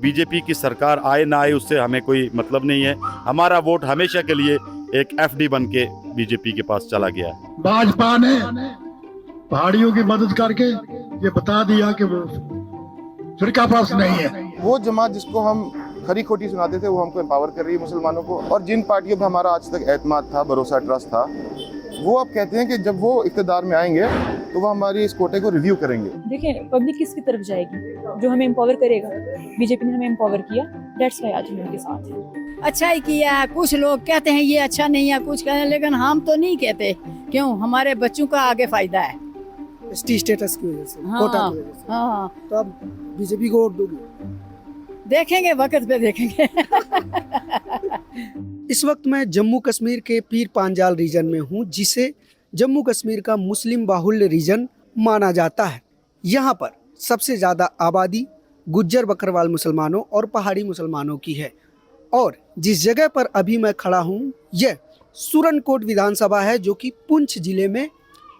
BJP की सरकार आए ना आए उससे हमें कोई मतलब नहीं है। हमारा वोट हमेशा के लिए एक एफडी बन के बीजेपी के पास चला गया है। भाजपा ने पहाड़ियों की मदद करके ये बता दिया कि वो फिरका पास नहीं है। वो जमात जिसको हम खरी खोटी सुनाते थे वो हमको एम्पावर कर रही है मुसलमानों को, और जिन पार्टियों पर हमारा आज तक एतमाद था, भरोसा, ट्रस्ट था, वो अब कहते हैं कि जब वो इक़्तिदार में आएंगे तो वो हमारी इस कोटे को रिव्यू करेंगे। देखिए पब्लिक किसकी तरफ जाएगी, जो हमें एम्पावर करेगा। बीजेपी ने हमें एम्पावर किया, दैट्स व्हाई आज हम उनके साथ हैं। अच्छा ही किया है। कुछ लोग कहते हैं ये अच्छा नहीं है, कुछ कहते हैं, लेकिन हम तो नहीं कहते। क्यों? हमारे बच्चों का आगे फायदा है। एसटी स्टेटस की वजह से, हाँ, कोटा की वजह से। हाँ, तो अब बीजेपी को वोट दोगे? देखेंगे, वक्त पे देखेंगे। इस वक्त मैं जम्मू कश्मीर के पीर पांजाल रीजन में हूँ, जिसे जम्मू कश्मीर का मुस्लिम बाहुल्य रीजन माना जाता है। यहाँ पर सबसे ज़्यादा आबादी गुज्जर बकरवाल मुसलमानों और पहाड़ी मुसलमानों की है। और जिस जगह पर अभी मैं खड़ा हूँ यह सुरनकोट विधानसभा है, जो कि पुंछ जिले में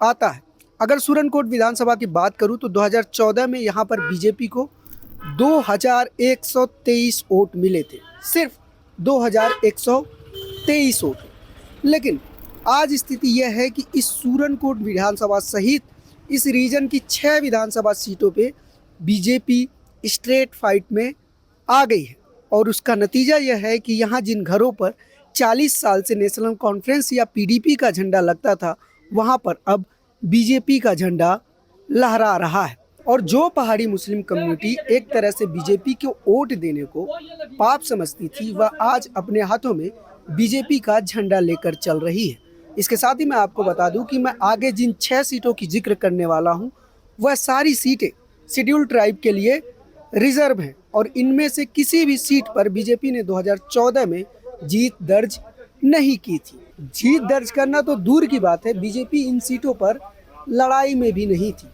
आता है। अगर सुरनकोट विधानसभा की बात करूँ तो 2014 में यहाँ पर बीजेपी को 2123 वोट मिले थे, सिर्फ 2123 वोट। लेकिन आज स्थिति यह है कि इस सुरनकोट विधानसभा सहित इस रीजन की 6 विधानसभा सीटों पे बीजेपी स्ट्रेट फाइट में आ गई है। और उसका नतीजा यह है कि यहाँ जिन घरों पर 40 साल से नेशनल कॉन्फ्रेंस या पीडीपी का झंडा लगता था, वहाँ पर अब बीजेपी का झंडा लहरा रहा है। और जो पहाड़ी मुस्लिम कम्युनिटी एक तरह से बीजेपी को वोट देने को पाप समझती थी, वह आज अपने हाथों में बीजेपी का झंडा लेकर चल रही है। इसके साथ ही मैं आपको बता दूं कि मैं आगे जिन 6 सीटों की जिक्र करने वाला हूं, वह सारी सीटें शेड्यूल ट्राइब के लिए रिजर्व हैं। और इनमें से किसी भी सीट पर बीजेपी ने 2014 में जीत दर्ज नहीं की थी। जीत दर्ज करना तो दूर की बात है, बीजेपी इन सीटों पर लड़ाई में भी नहीं थी।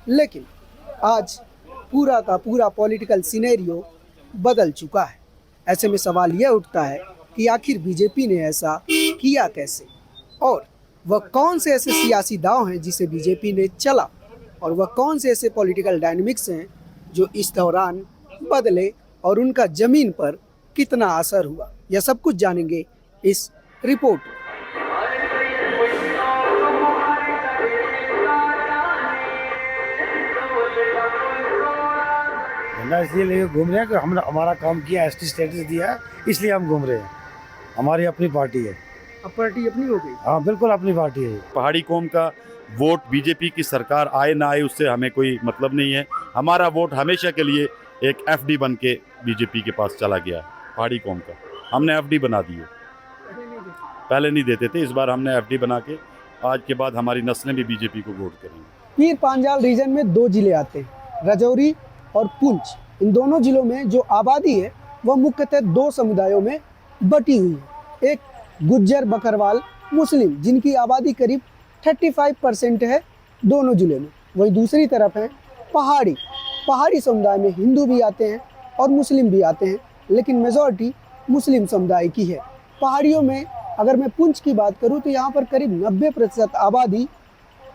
लेकिन आज पूरा का पूरा पॉलिटिकल सिनेरियो बदल चुका है। ऐसे में सवाल यह उठता है कि आखिर बीजेपी ने ऐसा किया कैसे, और वह कौन से ऐसे सियासी दांव हैं जिसे बीजेपी ने चला, और वह कौन से ऐसे पॉलिटिकल डायनामिक्स हैं जो इस दौरान बदले और उनका जमीन पर कितना असर हुआ। यह सब कुछ जानेंगे इस रिपोर्ट में। झंडा इसलिए लेके घूम रहे हैं कि हमने हमारा काम किया, एसटी स्टेटस दिया है, इसलिए हम घूम रहे हैं। हमारी अपनी पार्टी है। अब पार्टी अपनी हो गई? हाँ बिल्कुल अपनी पार्टी है। पहाड़ी कौम का वोट बीजेपी की सरकार आए ना आए उससे हमें कोई मतलब नहीं है। हमारा वोट हमेशा के लिए एक एफडी बन के बीजेपी के पास चला गया है। पहाड़ी कौम का हमने एफडी बना दी है। पहले नहीं देते थे, इस बार हमने एफडी बना के आज के बाद हमारी नस्लें भी बीजेपी को वोट करेंगी। पीर पांजाल रीजन में 2 जिले आते हैं, राजौरी और पुंछ। इन दोनों जिलों में जो आबादी है वह मुख्यतः 2 समुदायों में बटी हुई है। एक गुज्जर बकरवाल मुस्लिम, जिनकी आबादी करीब 35% है दोनों जिलों में। वहीं दूसरी तरफ है पहाड़ी समुदाय में हिंदू भी आते हैं और मुस्लिम भी आते हैं, लेकिन मेजॉरिटी मुस्लिम समुदाय की है। पहाड़ियों में अगर मैं पुंछ की बात करूं तो यहाँ पर करीब 90% आबादी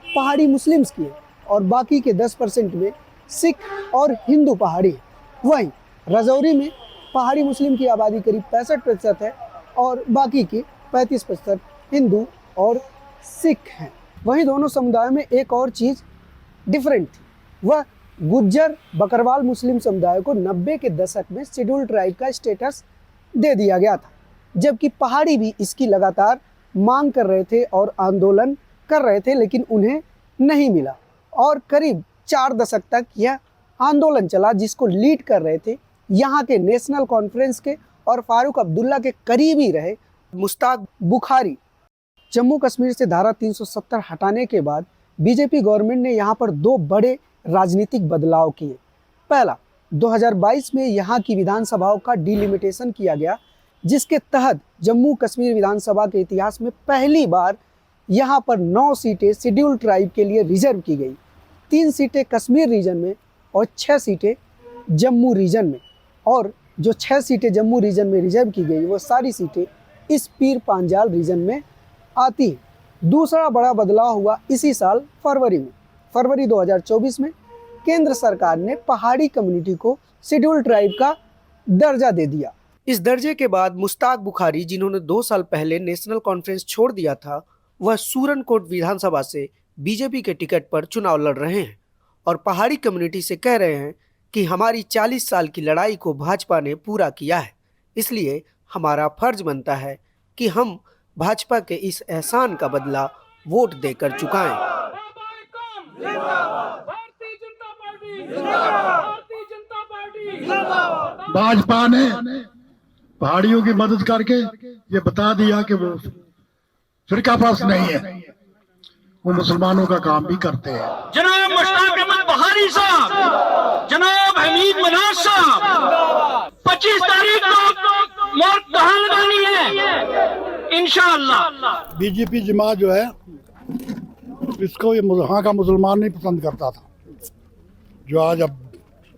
पहाड़ी मुस्लिम्स की है, और बाकी के 10% में सिख और हिंदू पहाड़ी है। वहीं राजौरी में पहाड़ी मुस्लिम की आबादी करीब 65% है, और बाकी के 35% हिंदू और सिख हैं। वहीं दोनों समुदायों में एक और चीज़ डिफरेंट थी, वह गुज्जर बकरवाल मुस्लिम समुदाय को 90 के दशक में शेड्यूल ट्राइब का स्टेटस दे दिया गया था, जबकि पहाड़ी भी इसकी लगातार मांग कर रहे थे और आंदोलन कर रहे थे, लेकिन उन्हें नहीं मिला। और करीब 4 दशक तक यह आंदोलन चला, जिसको लीड कर रहे थे यहाँ के नेशनल कॉन्फ्रेंस के और फारूक अब्दुल्ला के करीबी रहे मुश्ताक बुखारी। जम्मू कश्मीर से धारा 370 हटाने के बाद बीजेपी गवर्नमेंट ने यहाँ पर 2 बड़े राजनीतिक बदलाव किए। पहला, 2022 में यहाँ की विधानसभाओं का डिलिमिटेशन किया गया, जिसके तहत जम्मू कश्मीर विधानसभा के इतिहास में पहली बार यहाँ पर 9 सीटें शेड्यूल ट्राइब के लिए रिजर्व की गई। 3 सीटें कश्मीर रीजन में और 6 सीटें जम्मू रीजन में। और जो 6 सीटें जम्मू रीजन में रिजर्व की गई, वो सारी सीटें इस पीर पांजाल रीजन में आती हैं। दूसरा बड़ा बदलाव हुआ इसी साल फरवरी 2024 में केंद्र सरकार ने पहाड़ी कम्युनिटी को शेड्यूल ट्राइब का दर्जा दे दिया। इस दर्जे के बाद मुश्ताक बुखारी, जिन्होंने 2 साल पहले नेशनल कॉन्फ्रेंस छोड़ दिया था, वह सूरनकोट विधानसभा से बीजेपी के टिकट पर चुनाव लड़ रहे हैं और पहाड़ी कम्युनिटी से कह रहे हैं कि हमारी 40 साल की लड़ाई को भाजपा ने पूरा किया है, इसलिए हमारा फर्ज बनता है कि हम भाजपा के इस एहसान का बदला वोट देकर चुकाएं। भाजपा ने पहाड़ियों की मदद करके ये बता दिया कि वो फिरका पास नहीं है, वो मुसलमानों का काम भी करते हैं। जनाब मुश्ताक अहमद बुखारी साहब, जनाब हमीद मनाज साहब, 25 तारीख को वोट कहाँ लगानी है इंशाअल्लाह। बीजेपी जमात जो है इसको ये यहाँ का मुसलमान नहीं पसंद करता था, जो आज अब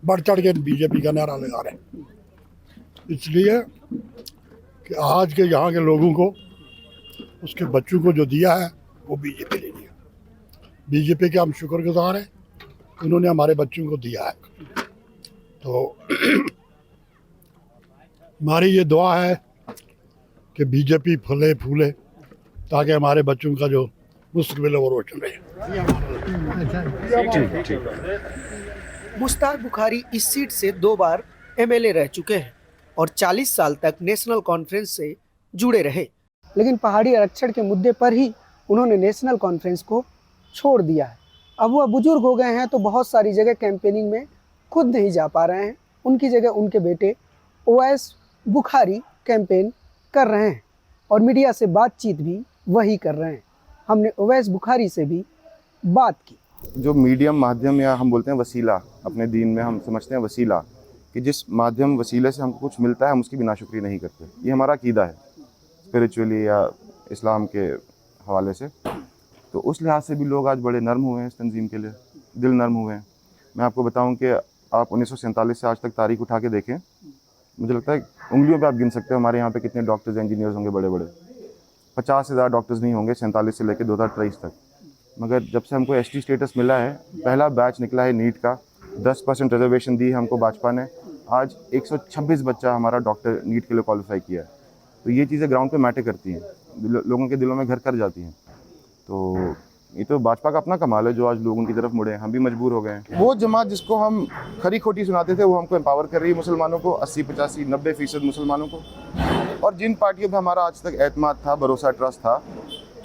बढ़ चढ़ के बीजेपी का नारा लगा रहे हैं, इसलिए कि आज के यहाँ के लोगों को, उसके बच्चों को जो दिया है वो बीजेपी ने दिया। बीजेपी के हम शुक्रगुजार हैं, उन्होंने हमारे बच्चों को दिया है। तो हमारी ये दुआ है कि बीजेपी फले फूले ताकि हमारे बच्चों का जो मुस्तकबिल है वो रोशन रहे। मुश्ताक बुखारी इस सीट से 2 बार एमएलए रह चुके हैं और 40 साल तक नेशनल कॉन्फ्रेंस से जुड़े रहे, लेकिन पहाड़ी आरक्षण के मुद्दे पर ही उन्होंने नेशनल कॉन्फ्रेंस को छोड़ दिया है। अब वह बुजुर्ग हो गए हैं तो बहुत सारी जगह कैंपेनिंग में खुद नहीं जा पा रहे हैं, उनकी जगह उनके बेटे ओवैस बुखारी कैंपेन कर रहे हैं और मीडिया से बातचीत भी वही कर रहे हैं। हमने ओवैस बुखारी से भी बात की। जो मीडियम माध्यम या हम बोलते हैं वसीला, अपने दीन में हम समझते हैं वसीला, कि जिस माध्यम वसीले से हमको कुछ मिलता है हम उसकी भी नाशुक्री नहीं करते। ये हमारा अकीदा है स्पिरिचुअली या इस्लाम के हवाले से। तो उस लिहाज से भी लोग आज बड़े नर्म हुए हैं इस तंजीम के लिए, दिल नर्म हुए हैं। मैं आपको बताऊं कि आप 1947 से आज तक तारीख उठा के देखें, मुझे लगता है उंगलियों पे आप गिन सकते हो हमारे यहाँ पे कितने डॉक्टर्स इंजीनियर्स होंगे बड़े बड़े। 50 से ज़्यादा डॉक्टर्स नहीं होंगे 47 से लेकर 2023 तक। मगर जब से हमको एसटी स्टेटस मिला है, पहला बैच निकला है नीट का, 10% रिजर्वेशन दी हमको भाजपा ने, आज 126 बच्चा हमारा डॉक्टर नीट के लिए क्वालिफाई किया है। तो ये चीज़ें ग्राउंड पे मैटर करती हैं, लोगों के दिलों में घर कर जाती हैं। तो ये तो भाजपा का अपना कमाल है जो आज लोग उनकी तरफ मुड़े हैं, हम भी मजबूर हो गए हैं। वो जमात जिसको हम खरी खोटी सुनाते थे वो हमको एम्पावर कर रही है, मुसलमानों को 80, 85, 90% मुसलमानों को। और जिन पार्टियों पर हमारा आज तक एतमाद था, भरोसा, ट्रस्ट था,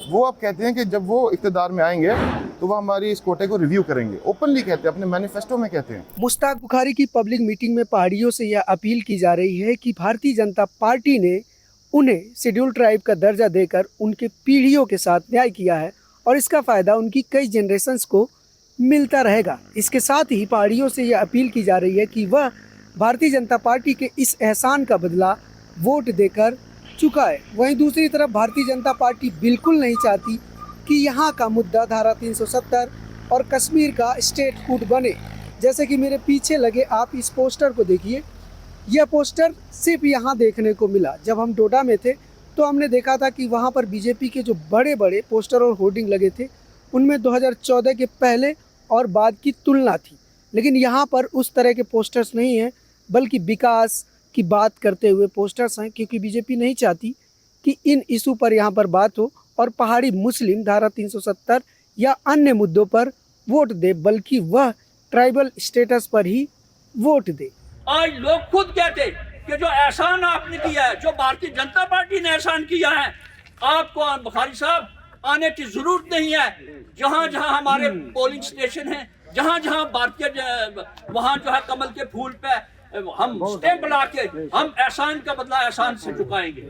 वो अब कहते हैं कि जब वो इक़्तिदार में आएंगे तो वो हमारी इस कोटे को रिव्यू करेंगे। ओपनली कहते हैं, अपने मैनिफेस्टो में कहते हैं। मुश्ताक बुखारी की पब्लिक मीटिंग में पहाड़ियों से यह अपील की जा रही है कि भारतीय जनता पार्टी ने उन्हें शेड्यूल ट्राइब का दर्जा देकर उनके पीढ़ियों के साथ न्याय किया है और इसका फ़ायदा उनकी कई जनरेशन्स को मिलता रहेगा। इसके साथ ही पहाड़ियों से यह अपील की जा रही है कि वह भारतीय जनता पार्टी के इस एहसान का बदला वोट देकर चुकाए। वहीं दूसरी तरफ भारतीय जनता पार्टी बिल्कुल नहीं चाहती कि यहाँ का मुद्दा धारा 370 और कश्मीर का स्टेटहुड बने। जैसे कि मेरे पीछे लगे आप इस पोस्टर को देखिए, यह पोस्टर सिर्फ यहाँ देखने को मिला। जब हम डोडा में थे तो हमने देखा था कि वहाँ पर बीजेपी के जो बड़े बड़े पोस्टर और होर्डिंग लगे थे उनमें 2014 के पहले और बाद की तुलना थी, लेकिन यहाँ पर उस तरह के पोस्टर्स नहीं हैं, बल्कि विकास की बात करते हुए पोस्टर्स हैं, क्योंकि बीजेपी नहीं चाहती कि इन इशू पर यहाँ पर बात हो और पहाड़ी मुस्लिम धारा 370 या अन्य मुद्दों पर वोट दे, बल्कि वह ट्राइबल स्टेटस पर ही वोट दे। आज लोग खुद कहते कि जो एहसान आपने किया है, जो भारतीय जनता पार्टी ने एहसान किया है, आपको बुखारी साहब आने की जरूरत नहीं है। जहाँ जहाँ हमारे पोलिंग स्टेशन हैं, जहाँ जहाँ भारतीय, वहाँ जो है कमल के फूल पे हम स्टैंप लगा के हम एहसान का बदला एहसान से चुकाएंगे।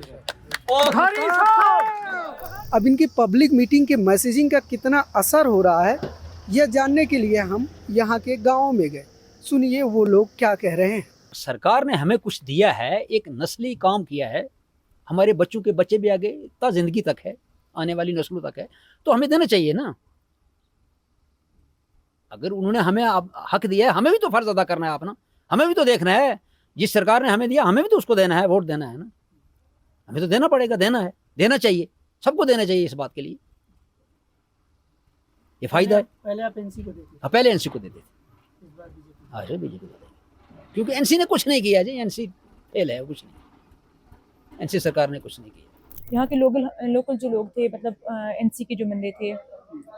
और अब इनकी पब्लिक मीटिंग के मैसेजिंग का कितना असर हो रहा है, यह जानने के लिए हम यहाँ के गाँव में गए। सुनिए वो लोग क्या कह रहे हैं। सरकार ने हमें कुछ दिया है, एक नस्ली काम किया है, हमारे बच्चों के बच्चे भी आगे ता जिंदगी तक है, आने वाली नस्लों तक है, तो हमें देना चाहिए ना। अगर उन्होंने हमें हक दिया है, हमें भी तो फर्ज अदा करना है अपना, हमें भी तो देखना है। जिस सरकार ने हमें दिया हमें भी तो उसको देना है, वोट देना है ना, हमें तो देना पड़ेगा, देना है, देना चाहिए, सबको देना चाहिए इस बात के लिए। ये फायदा है। पहले आप एनसी को देते थे। पहले एनसी को देते थे, अरे बीजेपी को देते, क्योंकि एनसी ने कुछ नहीं किया जी। एनसी फेल है, कुछ नहीं। एनसी सरकार ने कुछ नहीं किया। यहाँ के लोकल जो लोग थे, मतलब एनसी के जो बंदे थे,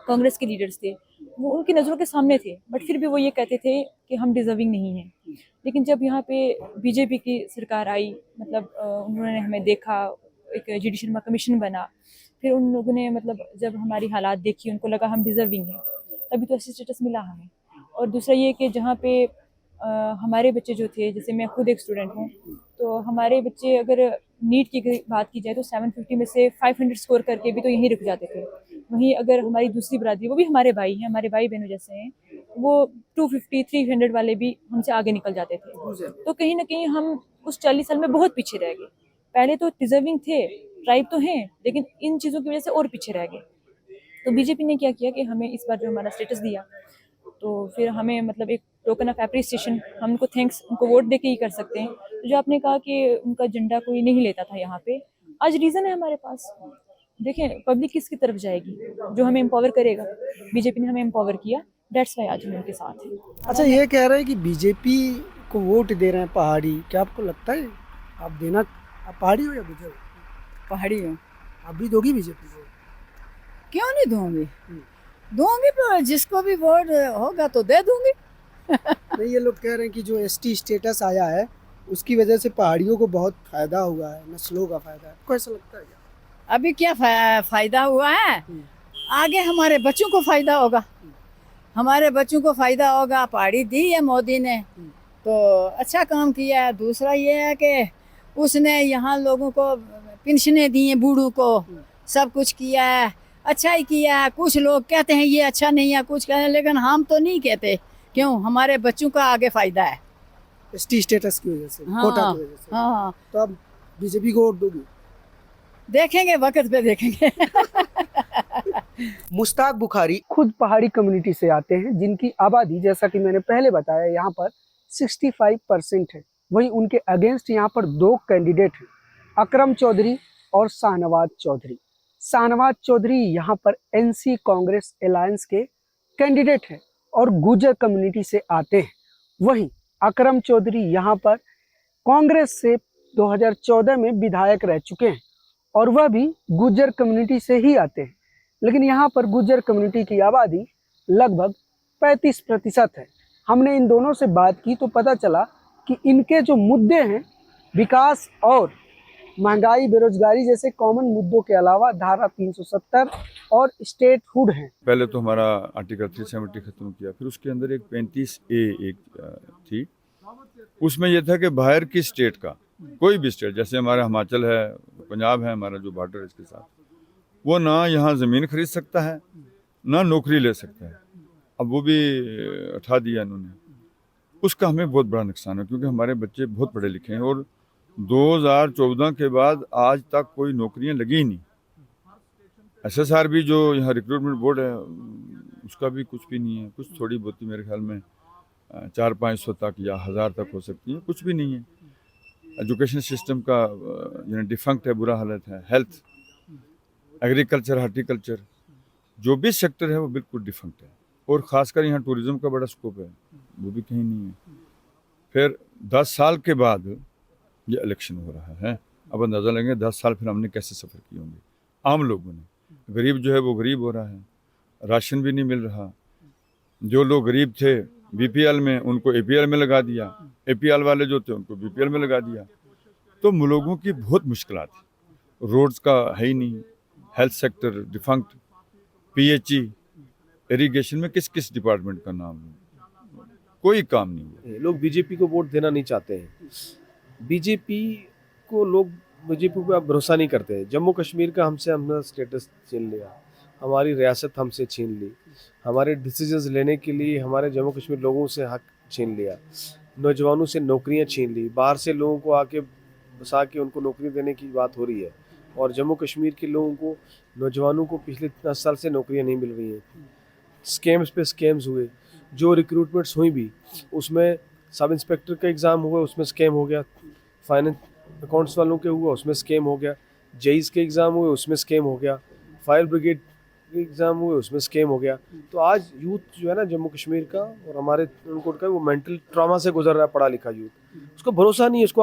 कांग्रेस के लीडर्स थे, वो उनकी नज़रों के सामने थे, बट फिर भी वो ये कहते थे कि हम डिजर्विंग नहीं हैं। लेकिन जब यहाँ पे बीजेपी की सरकार आई, मतलब उन्होंने हमें देखा, एक जी डी शर्मा कमीशन बना, फिर उन लोगों ने मतलब जब हमारी हालात देखी, उनको लगा हम डिजर्विंग हैं, तभी तो ऐसी स्टेटस मिला हमें। और दूसरा ये कि जहाँ पे हमारे बच्चे जो थे, जैसे मैं खुद एक स्टूडेंट हूँ, तो हमारे बच्चे अगर नीट की बात की जाए तो 750 में से 500 स्कोर करके भी तो यहीं रुक जाते थे। वहीं अगर हमारी दूसरी बरादरी, वो भी हमारे भाई हैं, हमारे भाई बहनों जैसे हैं, वो 250 300 वाले भी हमसे आगे निकल जाते थे। तो कहीं ना कहीं हम उस 40 साल में बहुत पीछे रह गए। पहले तो डिजर्विंग थे, ट्राइब तो हैं, लेकिन इन चीज़ों की वजह से और पीछे रह गए। तो बीजेपी ने क्या किया कि हमें इस बार जो हमारा स्टेटस दिया, तो फिर हमें मतलब एक टोकन ऑफ एप्रिसिएशन, हम उनको थैंक्स, उनको वोट दे के ही कर सकते हैं। तो जो आपने कहा कि उनका झंडा कोई नहीं लेता था यहाँ पे, आज रीज़न है हमारे पास। देखें पब्लिक किसकी तरफ जाएगी, जो हमें एम्पावर करेगा। बीजेपी ने हमें एम्पावर किया, डेट्स वाई आज हम उनके साथ हैं। अच्छा, ये कह रहे हैं कि बीजेपी को वोट दे रहे हैं पहाड़ी, क्या आपको लगता है आप देना, आप पहाड़ी हो या गुजर हो? पहाड़ी हूँ। आप भी दोगी बीजेपी को? क्यों नहीं दूंगी? दूंगी, पर जिसको भी वोट होगा तो दे दूंगी। नहीं, ये लोग कह रहे हैं कि जो एसटी स्टेटस आया है उसकी वजह से पहाड़ियों को बहुत फायदा हुआ है, नस्लों का फायदा है। आपको ऐसा लगता है क्या? अभी क्या फायदा हुआ है? आगे हमारे बच्चों को फायदा होगा, हमारे बच्चों को फायदा होगा। पहाड़ी दी है मोदी ने तो अच्छा काम किया है। दूसरा ये है कि उसने यहाँ लोगों को पेंशनें दी हैं, बूढ़ों को सब कुछ किया है, अच्छा ही किया है। कुछ लोग कहते हैं ये अच्छा नहीं है, कुछ कहते हैं, लेकिन हम तो नहीं कहते। क्यों? हमारे बच्चों का आगे फायदा है। एसटी स्टेटस की वजह से, हाँ, कोटा की वजह से। हाँ, तो आप बीजेपी को वोट दोगी? देखेंगे, वक्त पे देखेंगे। मुश्ताक बुखारी खुद पहाड़ी कम्युनिटी से आते हैं, जिनकी आबादी जैसा कि मैंने पहले बताया यहाँ पर 65% है। वहीं उनके अगेंस्ट यहाँ पर 2 कैंडिडेट हैं, अकरम चौधरी और शाहनवाज चौधरी। शाहनवाज चौधरी यहाँ पर एनसी कांग्रेस अलायंस के कैंडिडेट हैं और गुर्जर कम्युनिटी से आते हैं। वहीं अकरम चौधरी यहाँ पर कांग्रेस से 2014 में विधायक रह चुके हैं और वह भी गुर्जर कम्युनिटी से ही आते हैं। लेकिन यहाँ पर गुर्जर कम्युनिटी की आबादी लगभग 35% है। हमने इन दोनों से बात की तो पता चला कि इनके जो मुद्दे हैं, विकास और महंगाई, बेरोजगारी जैसे कॉमन मुद्दों के अलावा धारा 370 और स्टेटहुड हैं। पहले तो हमारा आर्टिकल 370 खत्म किया, फिर उसके अंदर एक 35A एक थी। उसमें यह था कि बाहर की स्टेट का कोई भी स्टेट, जैसे हमारा हिमाचल है, पंजाब है, हमारा जो बॉर्डर है इसके साथ, वो ना यहाँ ज़मीन खरीद सकता है ना नौकरी ले सकता है। अब वो भी उठा दिया इन्होंने। उसका हमें बहुत बड़ा नुकसान है, क्योंकि हमारे बच्चे बहुत पढ़े लिखे हैं और 2014 के बाद आज तक कोई नौकरियां लगी ही नहीं। SSR भी जो यहाँ रिक्रूटमेंट बोर्ड है उसका भी कुछ भी नहीं है। कुछ थोड़ी बहुत मेरे ख्याल में 400-500 तक या 1000 तक हो सकती है, कुछ भी नहीं है। एजुकेशन सिस्टम का डिफंक्ट है, बुरा हालत है। हेल्थ, एग्रीकल्चर, हार्टिकल्चर, जो भी सेक्टर है वो बिल्कुल डिफंक्ट है। और ख़ासकर यहाँ टूरिज़्म का बड़ा स्कोप है, वो भी कहीं नहीं है। फिर 10 साल के बाद ये इलेक्शन हो रहा है। अब अंदाज़ा लेंगे 10 साल फिर हमने कैसे सफ़र किए होंगे आम लोगों ने। गरीब जो है वो गरीब हो रहा है, राशन भी नहीं मिल रहा। जो लोग गरीब थे BPL में, उनको APL में लगा दिया। APL वाले जो थे उनको BPL में लगा दिया। तो लोगों की बहुत मुश्किलात थी। रोड्स का है ही नहीं, health sector defunct, PHE, irrigation में किस किस डिपार्टमेंट का नाम है, कोई काम नहीं है। लोग बीजेपी को वोट देना नहीं चाहते हैं। बीजेपी पे अब भरोसा नहीं करते हैं। जम्मू कश्मीर का हमने स्टेटस छीन लिया, हमारी रियासत हमसे छीन ली, हमारे डिसीजंस लेने के लिए हमारे जम्मू कश्मीर लोगों से हक छीन लिया, नौजवानों से नौकरियां छीन ली, बाहर से लोगों को आके बसा के उनको नौकरी देने की बात हो रही है। और जम्मू कश्मीर के लोगों को, नौजवानों को पिछले 10 साल से नौकरियां नहीं मिल रही हैं। स्कैम्स पे स्कैम्स हुए, जो रिक्रूटमेंट्स हुई भी उसमें सब इंस्पेक्टर का एग्ज़ाम हुआ उसमें स्कैम हो गया, फाइनेंस अकाउंट्स वालों के हुआ उसमें स्कैम हो गया, जेईस के एग्ज़ाम हुए उसमें स्कैम हो गया, फायर ब्रिगेड के एग्ज़ाम हुए उसमें स्कैम हो गया। तो आज यूथ जो है ना जम्मू कश्मीर का और हमारे उनको का, वो मेंटल ट्रॉमा से गुजर रहा है। पढ़ा लिखा यूथ, उसको भरोसा नहीं है, उसको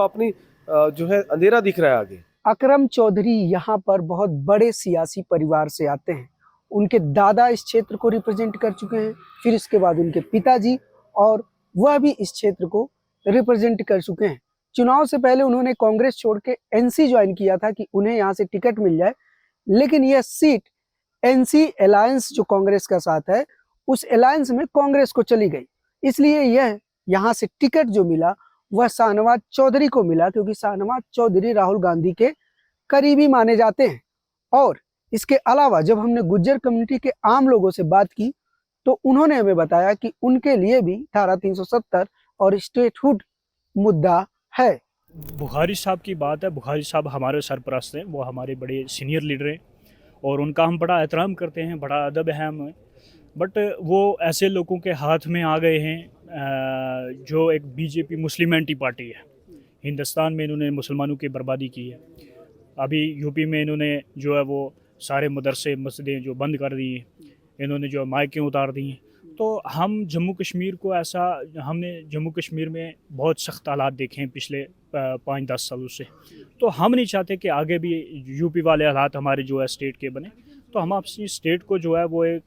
जो है अंधेरा दिख रहा है आगे। अकरम चौधरी यहाँ पर बहुत बड़े सियासी परिवार से आते हैं। उनके दादा इस क्षेत्र को रिप्रेजेंट कर चुके हैं, फिर इसके बाद उनके पिताजी, और वह भी इस क्षेत्र को रिप्रेजेंट कर चुके हैं। चुनाव से पहले उन्होंने कांग्रेस छोड़ के एनसी ज्वाइन किया था कि उन्हें यहाँ से टिकट मिल जाए, लेकिन यह सीट एनसी अलायंस जो कांग्रेस का साथ है, उस अलायंस में कांग्रेस को चली गई, इसलिए यह यहाँ से टिकट जो मिला वह शाहनवाज चौधरी को मिला, क्योंकि शाहनवाज चौधरी राहुल गांधी के करीबी माने जाते हैं। और इसके अलावा जब हमने गुज्जर कम्युनिटी के आम लोगों से बात की तो उन्होंने हमें बताया कि उनके लिए भी धारा 370 और स्टेटहुड मुद्दा है। बुखारी साहब की बात है, बुखारी साहब हमारे सरपरस्त हैं, वो हमारे बड़े सीनियर लीडर हैं और उनका हम बड़ा एहतराम करते हैं, बड़ा अदब है हमें। बट वो ऐसे लोगों के हाथ में आ गए हैं जो एक बीजेपी मुस्लिम एंटी पार्टी है। हिंदुस्तान में इन्होंने मुसलमानों की बर्बादी की है। अभी यूपी में इन्होंने जो है वो सारे मदरसे मस्जिदें जो बंद कर दी हैं, इन्होंने जो माइकें उतार दी हैं। तो हम जम्मू कश्मीर को ऐसा, हमने जम्मू कश्मीर में बहुत सख्त हालात देखे हैं पिछले 5-10 सालों से, तो हम नहीं चाहते कि आगे भी यूपी वाले हालात हमारे जो है स्टेट के बने। तो हम अपनी स्टेट को जो है वो एक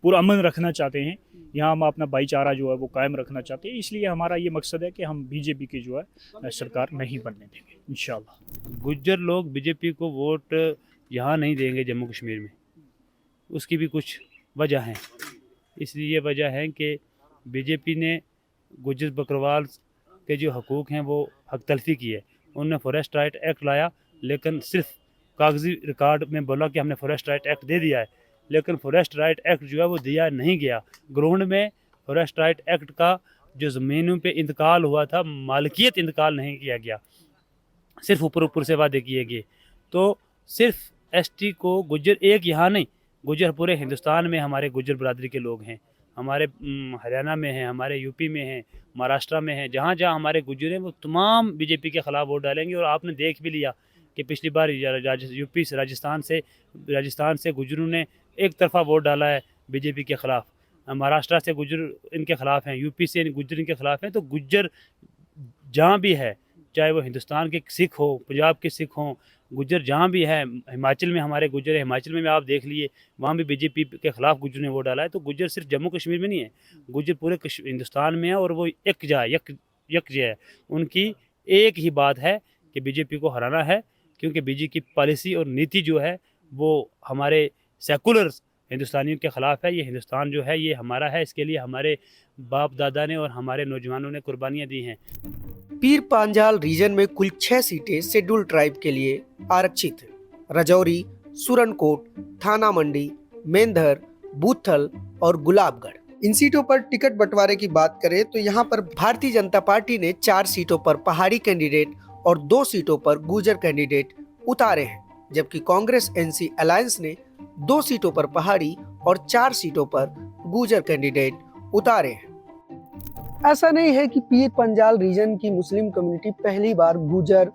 पूरा अमन रखना चाहते हैं, यहाँ हम अपना भाईचारा जो है वो कायम रखना चाहते हैं। इसलिए हमारा ये मकसद है कि हम बीजेपी की जो है सरकार नहीं बनने देंगे इंशाल्लाह। गुज्जर लोग बीजेपी को वोट यहाँ नहीं देंगे जम्मू कश्मीर में, उसकी भी कुछ वजह हैं। इसलिए ये वजह है कि बीजेपी ने गुज्जर बकरवाल के जो हकूक़ हैं वो हक तलफी की है। उन्होंने फॉरेस्ट राइट एक्ट लाया, लेकिन सिर्फ कागजी रिकॉर्ड में बोला कि हमने फॉरेस्ट राइट एक्ट दे दिया है, लेकिन फॉरेस्ट राइट एक्ट जो है वो दिया नहीं गया। ग्राउंड में फॉरेस्ट राइट एक्ट का जो ज़मीनों पे इंतकाल हुआ था, मालिकियत इंतकाल नहीं किया गया, सिर्फ ऊपर से वादे किए गए। तो सिर्फ एसटी को गुज्जर एक यहाँ नहीं, गुज्जर पूरे हिंदुस्तान में हमारे गुज्जर बरादरी के लोग हैं। हमारे हरियाणा में हैं, हमारे यूपी में हैं, महाराष्ट्र में हैं, जहाँ जहाँ हमारे गुज्जर हैं वो तमाम बीजेपी के ख़िलाफ़ वोट डालेंगे। और आपने देख भी लिया कि पिछली बार यूपी से राजस्थान से गुज्जरों ने एक तरफा वोट डाला है बीजेपी के ख़िलाफ़। महाराष्ट्र से गुज्जर इनके ख़िलाफ़ हैं, यूपी से गुज्जर इनके ख़िलाफ़ हैं। तो गुज्जर जहाँ भी है, चाहे वो हिंदुस्तान के सिख हो, पंजाब के सिख हों, गुज्जर जहाँ भी है, हिमाचल में हमारे गुज्जर है, हिमाचल में आप देख लिए वहाँ भी बीजेपी के ख़िलाफ़ गुज्जर ने वोट डाला है। तो गुज्जर सिर्फ जम्मू कश्मीर में नहीं है, गुज्जर पूरे हिंदुस्तान में है और वो यकजा है। उनकी एक ही बात है कि बीजेपी को हराना है, क्योंकि बीजेपी की पॉलिसी और नीति जो है वो हमारे सेकुलर हिंदुस्तानियों के ख़िलाफ़ है। ये हिंदुस्तान जो है ये हमारा है, इसके लिए हमारे बाप दादा ने और हमारे नौजवानों ने कुर्बानियाँ दी हैं। पीर पांजाल रीजन में कुल 6 सीटें शेड्यूल ट्राइब के लिए आरक्षित है। रजौरी, सुरनकोट, थाना मंडी, मेंधर, बूथल और गुलाबगढ़। इन सीटों पर टिकट बंटवारे की बात करें तो यहाँ पर भारतीय जनता पार्टी ने 4 सीटों पर पहाड़ी कैंडिडेट और 2 सीटों पर गुर्जर कैंडिडेट उतारे हैं, जबकि कांग्रेस एनसी अलायंस ने 2 सीटों पर पहाड़ी और 4 सीटों पर गुर्जर कैंडिडेट उतारे हैं। ऐसा नहीं है कि पीर पंजाल रीजन की मुस्लिम कम्युनिटी पहली बार गुर्जर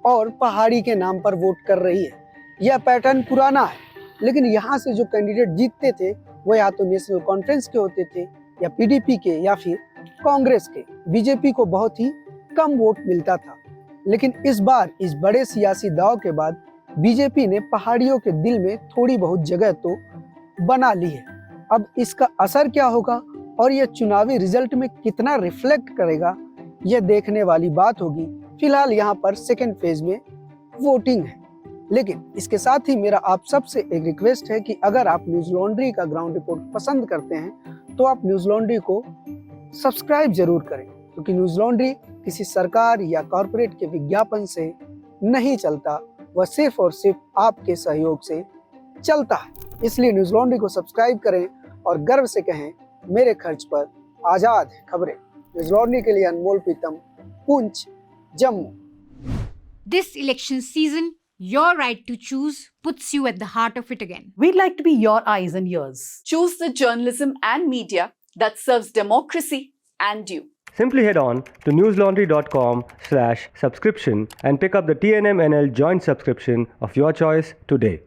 और पहाड़ी के नाम पर वोट कर रही है। यह पैटर्न पुराना है, लेकिन यहाँ से जो कैंडिडेट जीतते थे वो या तो नेशनल कॉन्फ्रेंस के होते थे या पीडीपी के या फिर कांग्रेस के। बीजेपी को बहुत ही कम वोट मिलता था, लेकिन इस बार इस बड़े सियासी दाव के बाद बीजेपी ने पहाड़ियों के दिल में थोड़ी बहुत जगह तो बना ली है। अब इसका असर क्या होगा और यह चुनावी रिजल्ट में कितना रिफ्लेक्ट करेगा, यह देखने वाली बात होगी। फिलहाल यहाँ पर सेकेंड फेज में वोटिंग है, लेकिन इसके साथ ही मेरा आप सबसे एक रिक्वेस्ट है कि अगर आप न्यूज़ लॉन्ड्री का ग्राउंड रिपोर्ट पसंद करते हैं तो आप न्यूज़ लॉन्ड्री को सब्सक्राइब जरूर करें, क्योंकि न्यूज़ लॉन्ड्री किसी सरकार या कॉरपोरेट के विज्ञापन से नहीं चलता, वह सिर्फ और सिर्फ आपके सहयोग से चलता है। इसलिए न्यूज़ लॉन्ड्री को सब्सक्राइब करें और गर्व से कहें, मेरे खर्च पर आजाद है खबरें। न्यूज़ लॉन्ड्री के लिए अनमोल प्रीतम, Poonch, Jammu. This election season, your right to choose puts you at the heart of it again. We'd like to be your eyes and ears. Choose the journalism and media that serves democracy and you. Simply head on to newslaundry.com/subscription and pick up the TNMNL joint subscription of your choice today.